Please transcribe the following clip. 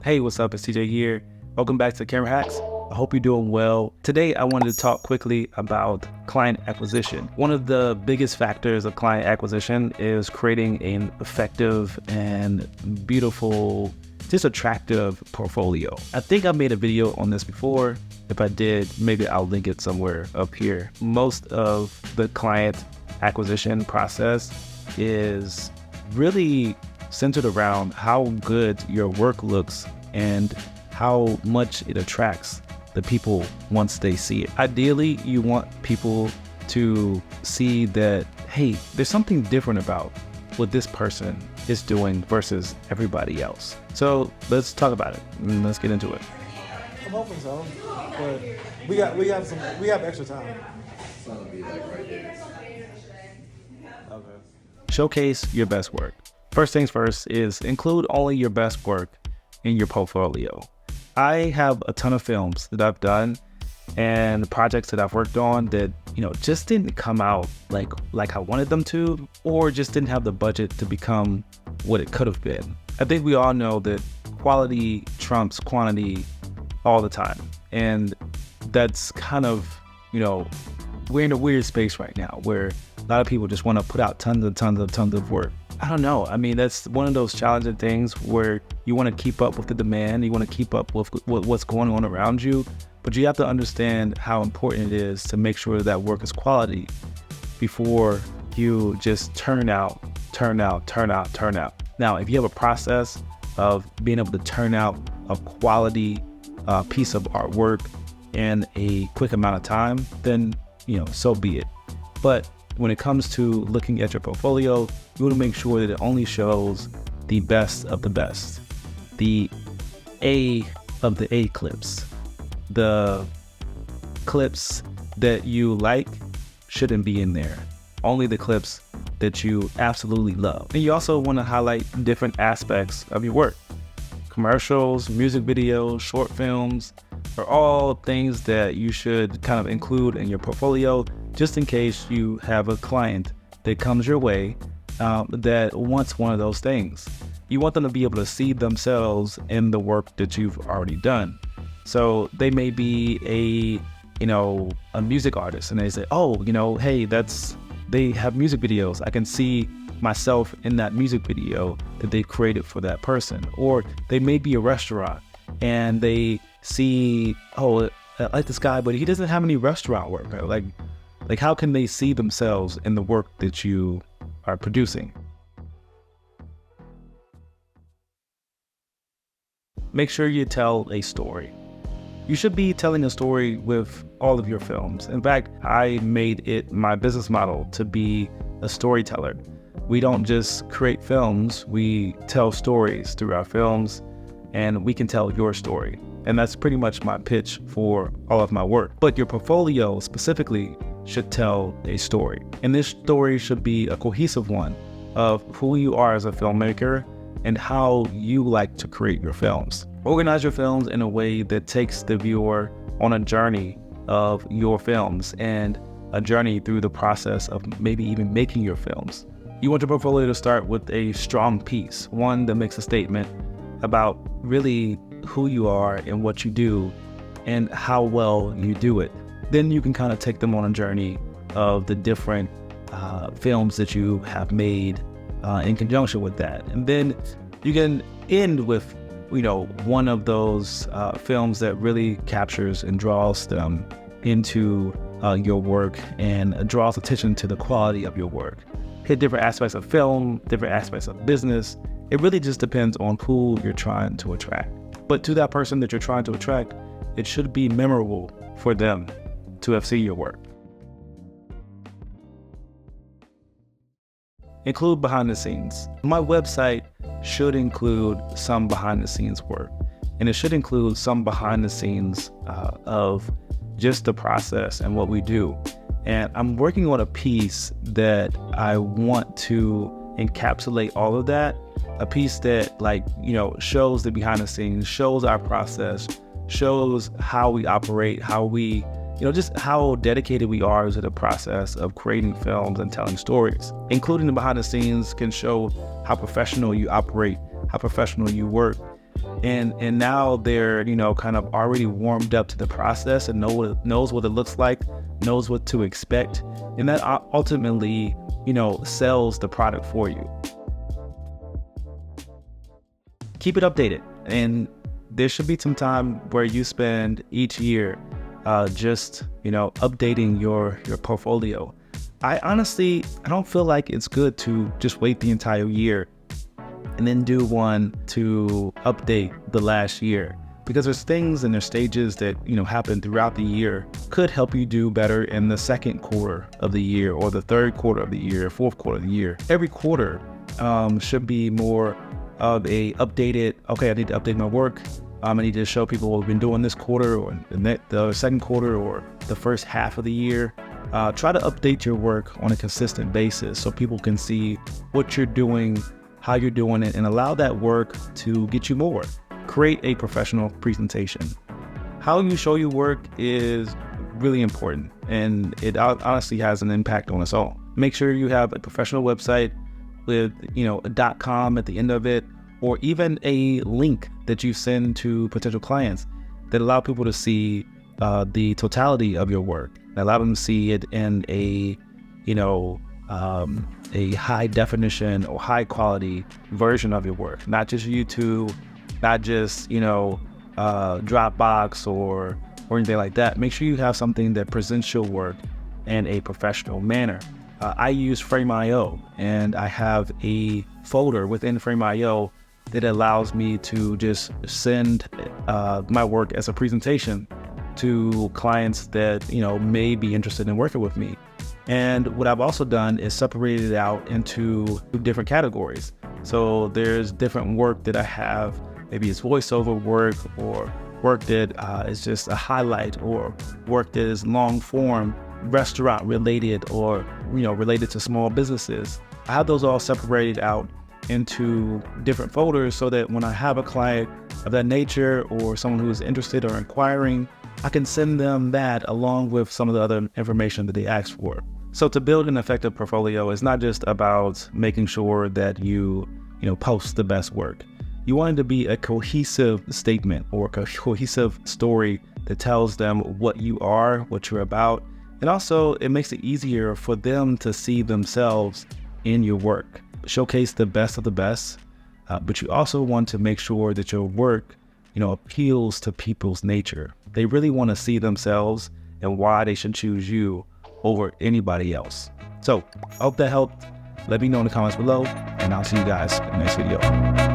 Hey, what's up? It's TJ here. Welcome back to Camera Hacks. I hope you're doing well. Today, I wanted to talk quickly about client acquisition. One of the biggest factors of client acquisition is creating an effective and beautiful, just attractive portfolio. I think I made a video on this before. If I did, maybe I'll link it somewhere up here. Most of the client acquisition process is really centered around how good your work looks and how much it attracts the people once they see it. Ideally, you want people to see that, hey, there's something different about what this person is doing versus everybody else. So let's talk about it and let's get into it. I'm hoping so, but we have extra time. Okay. Showcase your best work. First things first is include only your best work in your portfolio. I have a ton of films that I've done and projects that I've worked on that, just didn't come out like I wanted them to, or just didn't have the budget to become what it could have been. I think we all know that quality trumps quantity all the time. And that's kind of, we're in a weird space right now where a lot of people just want to put out tons of work. I don't know. I mean, that's one of those challenging things where you want to keep up with the demand. You want to keep up with what's going on around you, but you have to understand how important it is to make sure that work is quality before you just turn out. Now, if you have a process of being able to turn out a quality piece of artwork in a quick amount of time, then, so be it. But when it comes to looking at your portfolio, you want to make sure that it only shows the best of the best, the A of the A clips. The clips that you like shouldn't be in there. Only the clips that you absolutely love. And you also want to highlight different aspects of your work. Commercials, music videos, short films are all things that you should kind of include in your portfolio, just in case you have a client that comes your way that wants one of those things. You want them to be able to see themselves in the work that you've already done. So they may be a music artist and they say, hey, they have music videos. I can see myself in that music video that they've created for that person. Or they may be a restaurant and they see, I like this guy, but he doesn't have any restaurant work. Like how can they see themselves in the work that you are producing? Make sure you tell a story. You should be telling a story with all of your films. In fact, I made it my business model to be a storyteller. We don't just create films, we tell stories through our films, and we can tell your story. And that's pretty much my pitch for all of my work. But your portfolio specifically should tell a story. And this story should be a cohesive one of who you are as a filmmaker and how you like to create your films. Organize your films in a way that takes the viewer on a journey of your films and a journey through the process of maybe even making your films. You want your portfolio to start with a strong piece, one that makes a statement about really who you are and what you do and how well you do it. Then you can kind of take them on a journey of the different films that you have made in conjunction with that. And then you can end with, one of those films that really captures and draws them into your work and draws attention to the quality of your work. Hit different aspects of film, different aspects of business. It really just depends on who you're trying to attract. But to that person that you're trying to attract, it should be memorable for them to have seen your work. Include behind the scenes. My website should include some behind the scenes work, and it should include some behind the scenes of just the process and what we do. And I'm working on a piece that I want to encapsulate all of that. A piece that shows the behind the scenes, shows our process, shows how we operate, how we, just how dedicated we are to the process of creating films and telling stories. Including the behind the scenes can show how professional you operate, how professional you work, And now they're, kind of already warmed up to the process and knows what it looks like, knows what to expect, and that ultimately, sells the product for you. Keep it updated, and there should be some time where you spend each year just updating your portfolio. I don't feel like it's good to just wait the entire year and then do one to update the last year, because there's things and there's stages that happen throughout the year could help you do better in the second quarter of the year, or the third quarter of the year, fourth quarter of the year. Every quarter should be more of a updated, okay, I need to update my work. I need to show people what we've been doing this quarter, or the second quarter, or the first half of the year. Try to update your work on a consistent basis so people can see what you're doing, how you're doing it, and allow that work to get you more. Create a professional presentation. How you show your work is really important, and it honestly has an impact on us all. Make sure you have a professional website with a .com at the end of it, or even a link that you send to potential clients that allow people to see the totality of your work, that allow them to see it in a high definition or high quality version of your work, not just YouTube, not just Dropbox or anything like that. Make sure you have something that presents your work in a professional manner. I use Frame.io, and I have a folder within Frame.io that allows me to just send my work as a presentation to clients that may be interested in working with me. And what I've also done is separated it out into different categories. So there's different work that I have. Maybe it's voiceover work, or work that is just a highlight, or work that is long form, restaurant related, or related to small businesses. I have those all separated out into different folders so that when I have a client of that nature, or someone who is interested or inquiring, I can send them that along with some of the other information that they asked for. So to build an effective portfolio is not just about making sure that you post the best work. You want it to be a cohesive statement, or a cohesive story that tells them what you are, what you're about, and also it makes it easier for them to see themselves in your work. Showcase the best of the best, but you also want to make sure that your work appeals to people's nature. They really want to see themselves and why they should choose you over anybody else. So I hope that helped. Let me know in the comments below, and I'll see you guys in the next video.